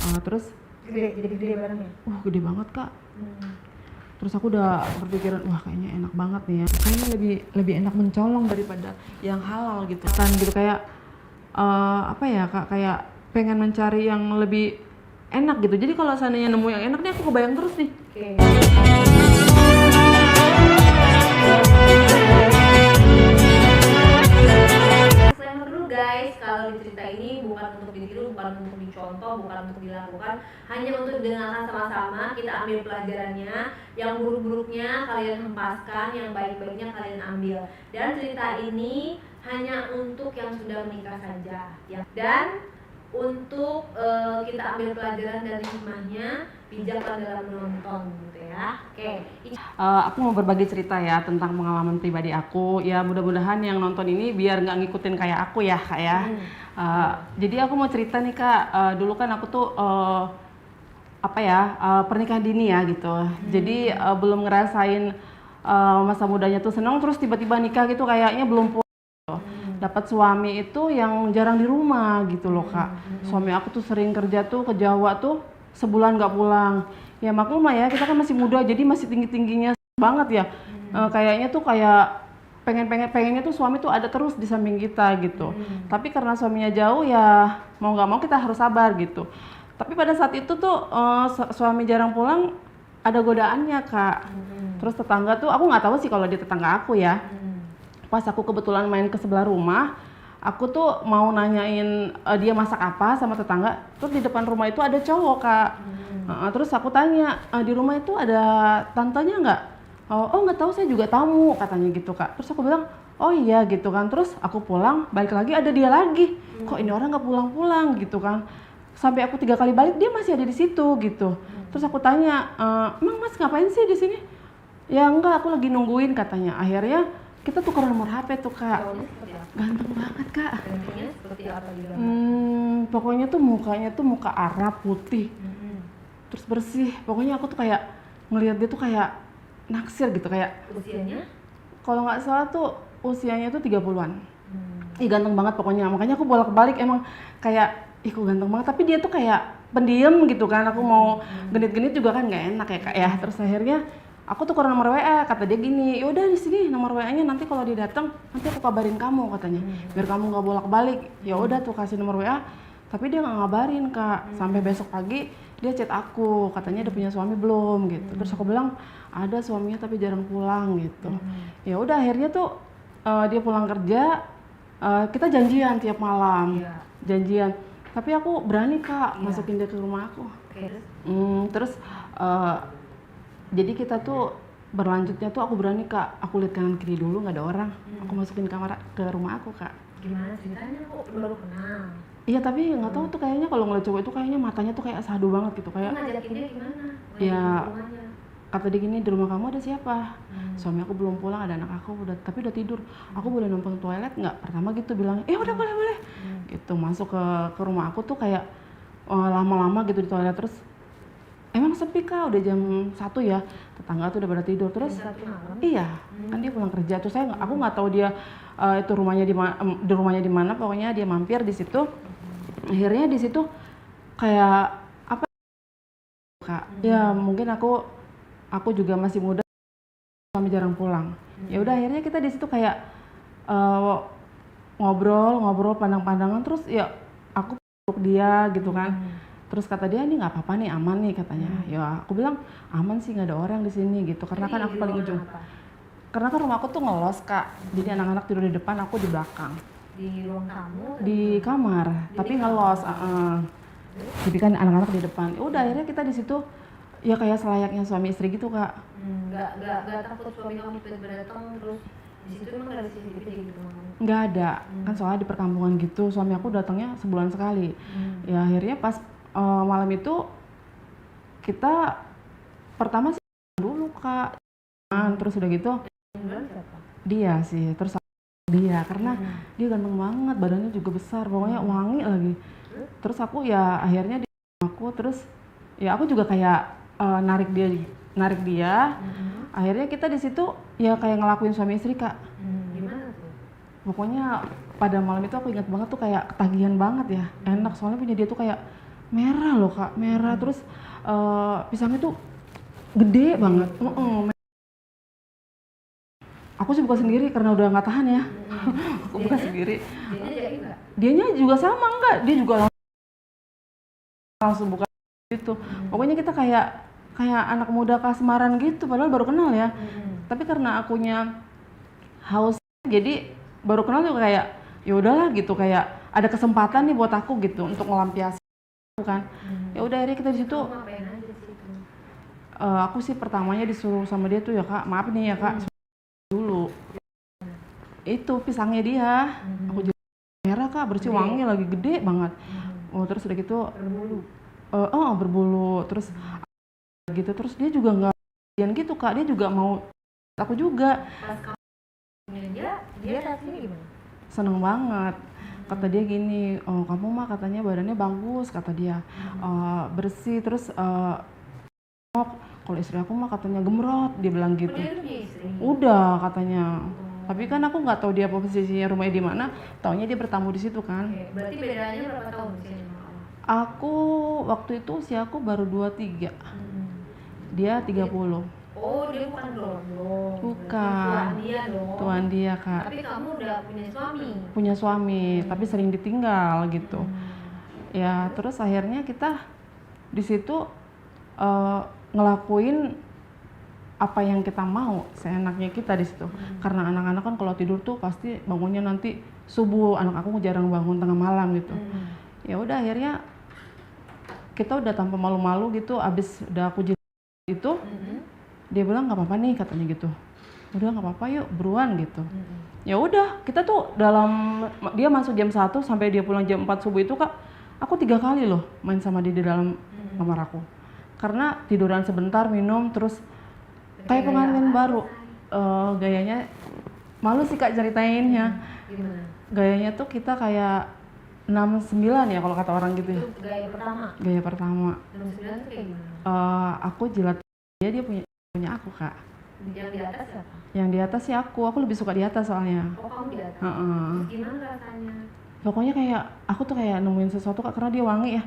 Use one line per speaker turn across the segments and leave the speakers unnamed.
Terus
jadi gede barangnya?
Gede banget Kak. Terus aku udah berpikiran, wah kayaknya enak banget nih ya. Kayaknya lebih enak mencolong daripada yang halal gitu. Kan gitu kayak apa ya Kak, kayak pengen mencari yang lebih enak gitu. Jadi kalau seandainya nemu yang enak nih aku kebayang terus nih.
Disclaimer dulu guys, kalau di cerita ini bukan untuk ditiru, bukan untuk dicontoh, bukan untuk dilakukan, hanya untuk didengarkan sama-sama, kita ambil pelajarannya, yang buruk-buruknya kalian hempaskan, yang baik-baiknya kalian ambil. Dan cerita ini hanya untuk yang sudah menikah saja, ya. Dan untuk kita ambil pelajaran dari hikmahnya, bijaklah dalam menonton gitu ya.
Aku mau berbagi cerita ya tentang pengalaman pribadi aku. Ya mudah-mudahan yang nonton ini biar nggak ngikutin kayak aku ya Kak ya. Jadi aku mau cerita nih Kak, dulu kan aku tuh pernikahan dini ya gitu. Jadi belum ngerasain masa mudanya tuh seneng, terus tiba-tiba nikah gitu kayaknya belum puas. Dapat suami itu yang jarang di rumah gitu loh Kak. Suami aku tuh sering kerja tuh ke Jawa tuh sebulan nggak pulang. Ya maklum lah ya, kita kan masih muda jadi masih tinggi-tingginya banget ya. Kayaknya tuh kayak pengennya tuh suami tuh ada terus di samping kita gitu. Tapi karena suaminya jauh ya mau nggak mau kita harus sabar gitu. Tapi pada saat itu tuh suami jarang pulang, ada godaannya Kak. Terus tetangga tuh, aku nggak tahu sih kalau dia tetangga aku ya. Pas aku kebetulan main ke sebelah rumah, aku tuh mau nanyain dia masak apa sama tetangga. Terus di depan rumah itu ada cowok Kak. Terus aku tanya, di rumah itu ada tantenya nggak? Oh nggak tahu, saya juga tamu katanya gitu Kak. Terus aku bilang, oh iya gitu kan. Terus aku pulang, balik lagi ada dia lagi. Kok ini orang nggak pulang-pulang gitu kan? Sampai aku 3 kali balik dia masih ada di situ gitu. Terus aku tanya, emang Mas ngapain sih di sini? Ya enggak, aku lagi nungguin katanya. Akhirnya kita tukar nomor HP tuh Kak. Ganteng banget Kak.
Gantengnya seperti apa juga?
Pokoknya tuh mukanya tuh muka Arab putih. Terus bersih. Pokoknya aku tuh kayak ngelihat dia tuh kayak naksir gitu, kayak
Usianya?
kalau nggak salah tuh usianya tuh 30-an. Ih ganteng banget pokoknya. Makanya aku bolak-balik emang kayak ih kok ganteng banget, tapi dia tuh kayak pendiam gitu kan. Aku mau genit-genit juga kan nggak enak ya Kak ya. Terus akhirnya aku tuker nomor WA, kata dia gini, yaudah di sini nomor WA-nya, nanti kalau dia datang nanti aku kabarin kamu katanya, biar kamu nggak bolak-balik. Ya udah tuh kasih nomor WA, tapi dia nggak ngabarin Kak. Sampai besok pagi dia chat aku, katanya udah punya suami belum gitu. Terus aku bilang ada suaminya tapi jarang pulang gitu. Ya udah akhirnya tuh dia pulang kerja, kita janjian tiap malam, janjian. Tapi aku berani Kak masukin dia ke rumah aku. Terus jadi kita tuh berlanjutnya tuh aku berani Kak, aku lihat kanan kiri dulu nggak ada orang, aku masukin kamar ke rumah aku Kak.
Gimana ceritanya kok baru kenal?
Iya tapi nggak tahu tuh kayaknya kalau ngeliat cowok itu kayaknya matanya tuh kayak sadu banget gitu kayak.
Ngajakinnya gimana?
Ya kata dia gini, di rumah kamu ada siapa? Suami aku belum pulang, ada anak aku tapi udah tidur. Aku boleh numpang toilet nggak? Pertama gitu bilang, udah boleh. Gitu masuk ke rumah aku tuh kayak lama-lama gitu di toilet. Terus emang sepi Kak, udah jam 1 ya, tetangga tuh udah pada tidur. Terus iya, kan dia pulang kerja. Terus aku nggak tahu dia itu rumahnya di mana, pokoknya dia mampir di situ. Akhirnya di situ kayak apa Kak? Ya mungkin aku juga masih muda, suami jarang pulang. Ya udah akhirnya kita di situ kayak ngobrol pandang-pandangan. Terus ya aku peluk dia gitu kan. Terus kata dia, ini nggak apa-apa nih, aman nih katanya. Ya aku bilang aman sih, nggak ada orang di sini gitu. Karena kan aku paling ujung. Karena kan rumah aku tuh ngelos Kak. Jadi anak-anak tidur di depan, aku di belakang.
Di ruang tamu?
Di kamar, tapi ngelos. Jadi kan anak-anak di depan. Ya udah akhirnya kita di situ ya kayak selayaknya suami istri gitu Kak.
Nggak takut suami kamu tiba-tiba datang terus di situ emang nggak ada CCTV gitu?
Nggak ada, kan soalnya di perkampungan gitu. Suami aku datangnya sebulan sekali. Ya akhirnya pas malam itu kita pertama sih dulu Kak, terus udah gitu dia sih, terus dia karena dia ganteng banget, badannya juga besar, pokoknya wangi lagi. Terus aku ya akhirnya di aku, terus ya aku juga kayak narik dia. Akhirnya kita di situ ya kayak ngelakuin suami istri Kak.
Gimana tuh?
Pokoknya pada malam itu aku ingat banget tuh kayak ketagihan banget ya, enak soalnya punya dia tuh kayak merah loh kak, merah. Terus pisangnya tuh gede banget. Aku sih buka sendiri karena udah nggak tahan ya. Aku buka sendiri. Dianya juga sama enggak, dia juga langsung buka gitu. Pokoknya kita kayak anak muda kasmaran gitu, padahal baru kenal ya. Tapi karena akunya haus, jadi baru kenal juga kayak ya udahlah gitu, kayak ada kesempatan nih buat aku gitu untuk ngelampiasin kan. Ya udah akhirnya kita di situ. Aku sih pertamanya disuruh sama dia tuh ya kak, maaf nih ya kak, dulu itu pisangnya dia, aku jadi merah kak, bersih wangi lagi gede banget. Terus udah gitu berbulu, terus gitu, terus dia juga nggak gitu kak, dia juga mau aku juga.
Dia rasanya gimana?
Seneng banget. Kata dia gini, kamu mah katanya badannya bagus, kata dia, bersih, terus kalau istri aku mah katanya gemrot, dia bilang gitu. Udah katanya. Tapi kan aku nggak tahu dia posisinya rumahnya di mana, taunya dia bertamu di situ kan.
Berarti bedanya berapa tahun usianya sama kamu?
Aku waktu itu usia aku baru 23. Dia 30.
Oh, dia bukan gelondong.
Bukan.
Tuan dia dong.
Tuan dia kak.
Tapi kamu udah punya suami.
Punya suami, tapi sering ditinggal gitu. Ya terus akhirnya kita di situ ngelakuin apa yang kita mau, seenaknya kita di situ. Karena anak-anak kan kalau tidur tuh pasti bangunnya nanti subuh. Anak aku jarang bangun tengah malam gitu. Ya udah akhirnya kita udah tanpa malu-malu gitu, abis udah aku itu, dia bilang nggak apa-apa nih katanya gitu. Udah nggak apa-apa yuk buruan gitu. Ya udah kita tuh dia masuk jam 1 sampai dia pulang jam 4 subuh itu kak, aku 3 kali loh main sama dia di dalam kamar aku. Karena tiduran sebentar, minum, terus kayak pengantin baru. Gayanya malu sih kak ceritainnya. Gayanya tuh kita kayak 69 ya kalau kata orang gitu ya.
Itu gaya pertama?
Gaya pertama.
69 tuh kayak gimana?
Aku jilat dia punya aku kak.
Yang di atas siapa?
Yang di atas sih aku lebih suka di atas soalnya.
Oh kamu di atas? Terus gimana rasanya?
Pokoknya kayak aku tuh kayak nemuin sesuatu kak, karena dia wangi ya.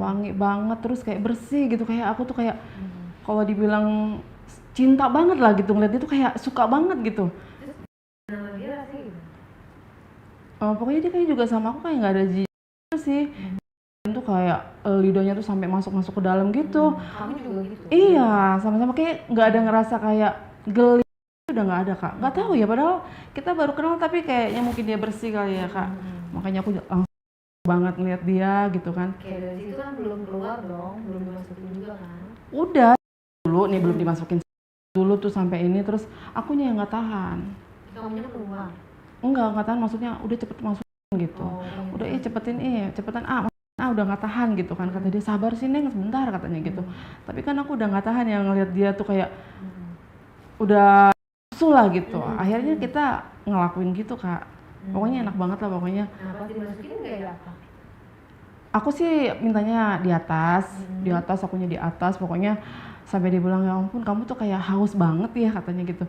Wangi banget, terus kayak bersih gitu, kayak aku tuh kayak kalau dibilang cinta banget lah gitu, ngeliat dia tuh kayak suka banget gitu.
Nama dia rasanya gimana?
Pokoknya dia kayak juga sama aku kayak nggak ada jijik sih. Itu kayak lidahnya tuh sampai masuk ke dalam gitu.
Kamu juga gitu?
Iya, sama-sama kayak nggak ada ngerasa kayak geli, udah nggak ada kak. Nggak tahu ya, padahal kita baru kenal tapi kayaknya mungkin dia bersih kali ya kak. Makanya aku langsung banget ngeliat dia gitu kan.
Kayak dari situ kan belum keluar dong, belum dimasukin juga kan?
Udah dulu nih belum dimasukin dulu tuh sampai ini, terus akunya yang nggak tahan.
Kamunya keluar?
Nggak tahan, maksudnya udah cepet masukin gitu. Udah cepetan udah nggak tahan gitu kan. Kata dia sabar sih Neng sebentar katanya gitu. Tapi kan aku udah nggak tahan yang ngeliat dia tuh kayak udah nafsu lah gitu. Akhirnya kita ngelakuin gitu kak. Pokoknya enak banget lah pokoknya.
Nah pas dimasukin kayak apa?
Aku sih mintanya di atas, akunya di atas, pokoknya sampai dia bilang ya ampun kamu tuh kayak haus banget ya katanya gitu.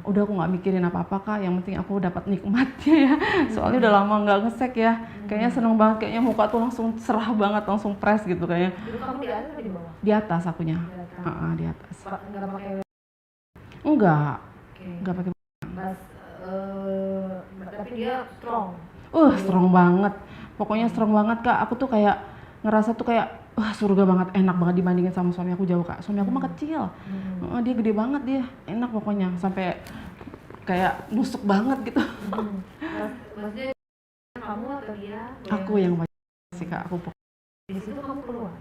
Udah aku nggak mikirin apa-apa kak, yang penting aku dapat nikmatnya ya. Soalnya udah lama nggak ngesek ya, kayaknya seneng banget, kayaknya muka tuh langsung cerah banget, langsung fresh gitu kayaknya.
Dulu kamu di atas atau di bawah?
Di atas akunya. Di atas.
Nggak pakai?
Enggak pakai.
Tapi dia strong.
Strong banget. Pokoknya strong banget kak. Aku tuh kayak ngerasa tuh kayak surga banget, enak banget dibandingin sama suami aku jauh kak. Suami aku mah kecil. Dia gede banget dia. Enak pokoknya sampai kayak nusuk banget gitu.
Maksudnya kamu atau dia?
Aku yang sih kak.
Di situ kamu keluar?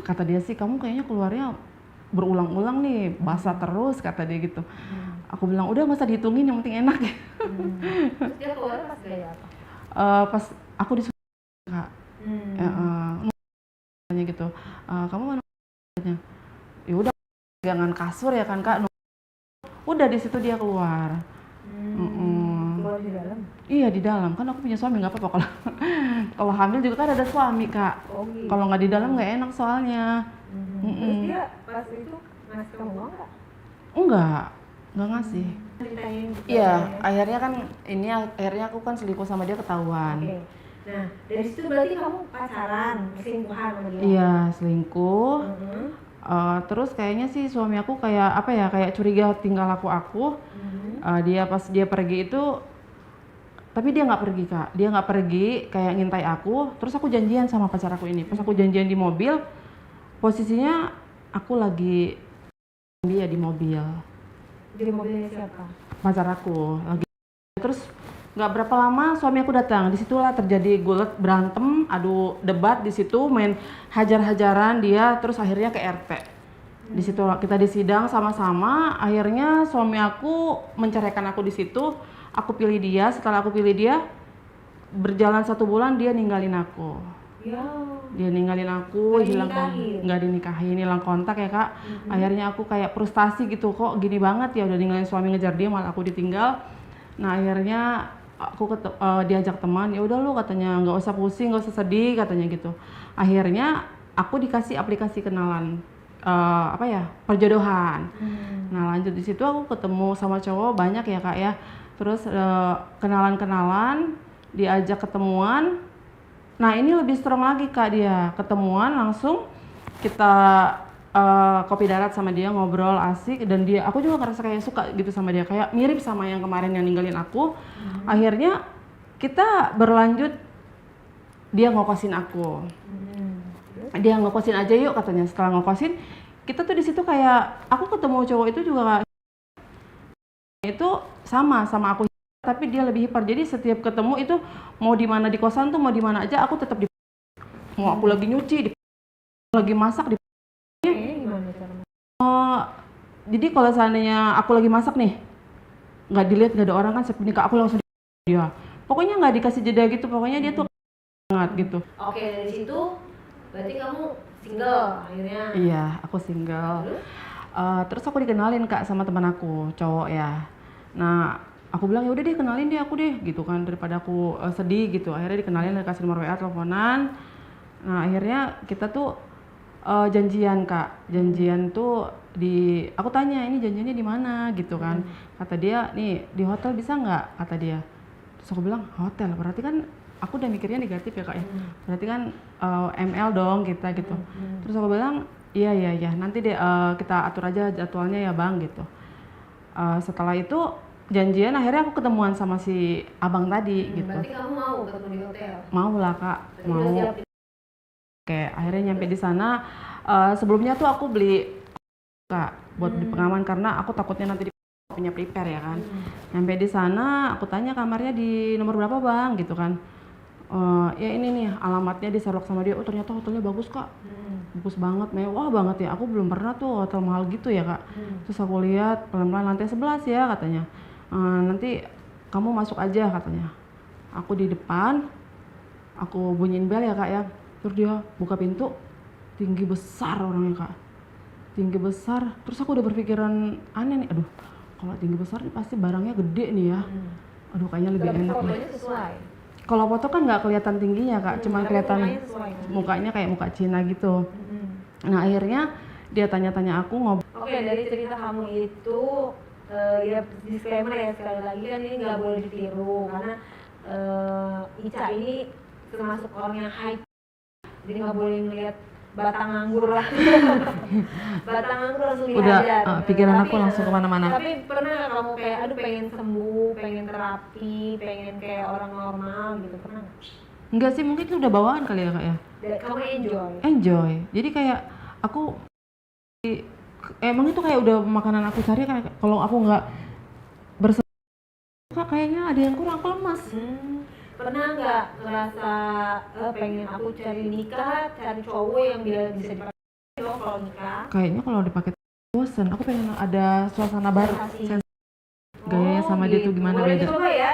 Kata dia sih kamu kayaknya keluarnya berulang-ulang nih, basah terus kata dia gitu. Aku bilang udah masa dihitungin, yang penting enak ya.
Terus dia keluar pas gaya apa?
Pas aku disuruh kak, tanya gitu, kamu mana? Ya udah pegangan kasur ya kan kak. Udah di situ dia keluar.
Keluar di dalam?
Iya di dalam, kan aku punya suami, nggak apa-apa kalau hamil juga kan ada suami kak.
Gitu.
Kalau nggak di dalam nggak enak soalnya.
Terus dia pas itu ngasih kamu uang nggak?
Nggak ngasih.
Ceritain.
Iya, akhirnya aku kan selingkuh sama dia ketahuan.
Nah, dari situ berarti kamu pacaran, selingkuhan sama dia?
Iya, selingkuh.
Mhm.
Terus kayaknya sih suami aku kayak apa ya, kayak curiga tinggal aku. Dia pas dia pergi itu, tapi dia nggak pergi Kak, dia nggak pergi, kayak ngintai aku. Terus aku janjian sama pacar aku ini, pas aku janjian di mobil, posisinya aku lagi dia di mobil,
Di mobilnya siapa?
pacar aku lagi. Terus nggak berapa lama suami aku datang, disitulah terjadi gulat, berantem, adu debat di situ, main hajar-hajaran dia, terus akhirnya ke RT. Di situ kita disidang sama-sama, akhirnya suami aku menceraikan aku di situ. Aku pilih dia, setelah aku pilih dia, berjalan 1 bulan dia ninggalin aku.
Ya.
Dia ninggalin aku,
Nggak
hilang
dinikahin?
nggak dinikahin, hilang kontak ya Kak. Akhirnya aku kayak frustasi gitu, kok gini banget ya, udah ninggalin suami ngejar dia malah aku ditinggal. Nah akhirnya aku diajak teman, ya udah lu katanya nggak usah pusing, nggak usah sedih katanya gitu. Akhirnya aku dikasih aplikasi kenalan apa ya, perjodohan. Nah lanjut di situ aku ketemu sama cowok banyak ya Kak ya. Terus kenalan-kenalan, diajak ketemuan. Nah ini lebih strong lagi Kak, dia ketemuan langsung kita kopi darat sama dia, ngobrol asik, dan aku juga ngerasa kayak suka gitu sama dia, kayak mirip sama yang kemarin yang ninggalin aku. Akhirnya kita berlanjut, dia ngokosin aku. Dia ngokosin aja yuk katanya. Setelah ngokosin, kita tuh di situ kayak aku ketemu cowok itu juga itu sama aku, tapi dia lebih hyper. Jadi setiap ketemu itu mau di mana di kosan tuh, mau di mana aja aku tetap di, mau aku lagi nyuci, lagi masak di.
Gimana caranya?
Jadi kalau seandainya aku lagi masak nih, nggak dilihat, nggak ada orang kan, seperti aku langsung dia. Pokoknya nggak dikasih jeda gitu, pokoknya dia tuh banget gitu.
Oke, dari situ berarti kamu single akhirnya.
Iya, aku single. Terus aku dikenalin Kak sama teman aku, cowok ya. Nah, aku bilang ya udah deh kenalin deh aku deh gitu kan, daripada aku sedih gitu. Akhirnya dikenalin, kasih nomor WA, teleponan. Nah, akhirnya kita tuh janjian Kak. Janjian tuh aku tanya ini janjiannya di mana gitu kan. Kata dia, "Nih, di hotel bisa nggak?" kata dia. Terus aku bilang, "Hotel." Berarti kan aku udah mikirnya negatif ya Kak ya. Berarti kan ML dong kita gitu. Terus aku bilang, iya nanti deh kita atur aja jadwalnya ya Bang gitu. Setelah itu janjian, akhirnya aku ketemuan sama si abang tadi gitu.
Berarti kamu mau ketemu di hotel?
Mau lah Kak,
Berarti
mau.
udah siap.
Oke, akhirnya nyampe di sana. Sebelumnya tuh aku beli Kak buat di pengaman, karena aku takutnya nanti punya prepare ya kan. Nyampe di sana, aku tanya kamarnya di nomor berapa Bang gitu kan. Ya ini nih alamatnya, diserok sama dia. Oh ternyata hotelnya bagus Kak, bagus banget, mewah banget ya. Aku belum pernah tuh hotel mahal gitu ya Kak. Terus aku lihat pelan-pelan lantai 11 ya katanya. Nanti kamu masuk aja katanya. Aku di depan, aku bunyiin bel ya Kak ya. Terus dia buka pintu, tinggi besar orangnya Kak, tinggi besar. Terus aku udah berpikiran aneh nih, aduh kalau tinggi besar nih pasti barangnya gede nih ya. Aduh kayaknya lebih enak deh.
Fotonya sesuai.
Kalau foto kan nggak kelihatan tingginya Kak, cuma
Tapi
kelihatan
mukanya sesuai.
mukanya kayak muka Cina gitu. Nah akhirnya dia tanya-tanya aku, ngobrol.
Oke, dari cerita kamu itu ya disclaimer ya, sekali lagi kan ini nggak boleh ditiru karena Ica ini termasuk orang yang high, jadi nggak boleh ngeliat batang anggur lah. Batang anggur langsung
Udah,
dihajar.
pikiran
Tapi,
aku langsung kemana-mana.
Tapi pernah nggak kamu kayak aduh pengen sembuh, pengen terapi, pengen kayak orang normal gitu, pernah nggak?
Enggak sih, mungkin itu udah bawaan kali ya Kak ya.
Dan kamu enjoy.
Enjoy. Jadi kayak aku emang itu kayak udah makanan aku cari, kayak kalau aku nggak Kak kayaknya ada yang kurang, aku lemas.
Pernah nggak ngerasa pengen aku cari nikah, cari cowok yang dia bisa dipakai loh kalau nikah?
Kayaknya kalau dipakai bosen, aku pengen ada suasana baru.
Sensasi.
Gayanya sama dia tuh gimana
Boleh
beda.
dicoba ya.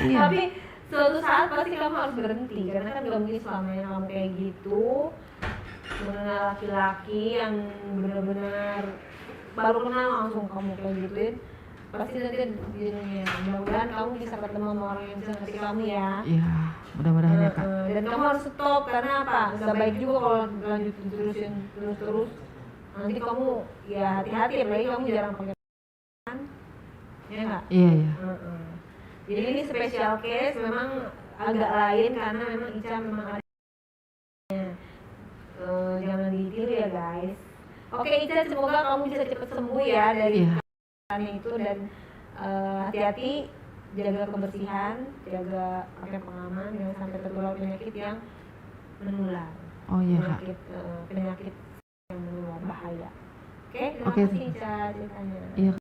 Iya.
Tapi suatu saat pasti kamu harus berhenti karena kan gak mungkin selamanya kamu kayak gitu mengenal laki-laki yang benar-benar baru kenal langsung kamu kayak gituin. Pasti nanti di dunia. Mudah-mudahan kamu bisa ketemu sama orang yang bisa ngerti kamu ya.
Iya, mudah-mudahan ya Kak.
Dan kamu harus stop karena apa? Gak baik juga kalau lanjutin terus. Nanti kamu ya hati-hati, apalagi kamu jarang pakai kan? Ya nggak?
Iya.
Jadi ini special case, memang agak lain karena memang Ica memang ada jangan ditiru ya guys. Oke Ica, semoga kamu bisa cepat sembuh ya dari kesalahan itu, dan hati-hati, jaga kebersihan, jaga pakai pengaman, jangan sampai tertular penyakit yang menular.
Oh iya Kak.
Penyakit yang menular bahaya. Oke, terima
Oke.
kasih Ica ceritanya.
Iya.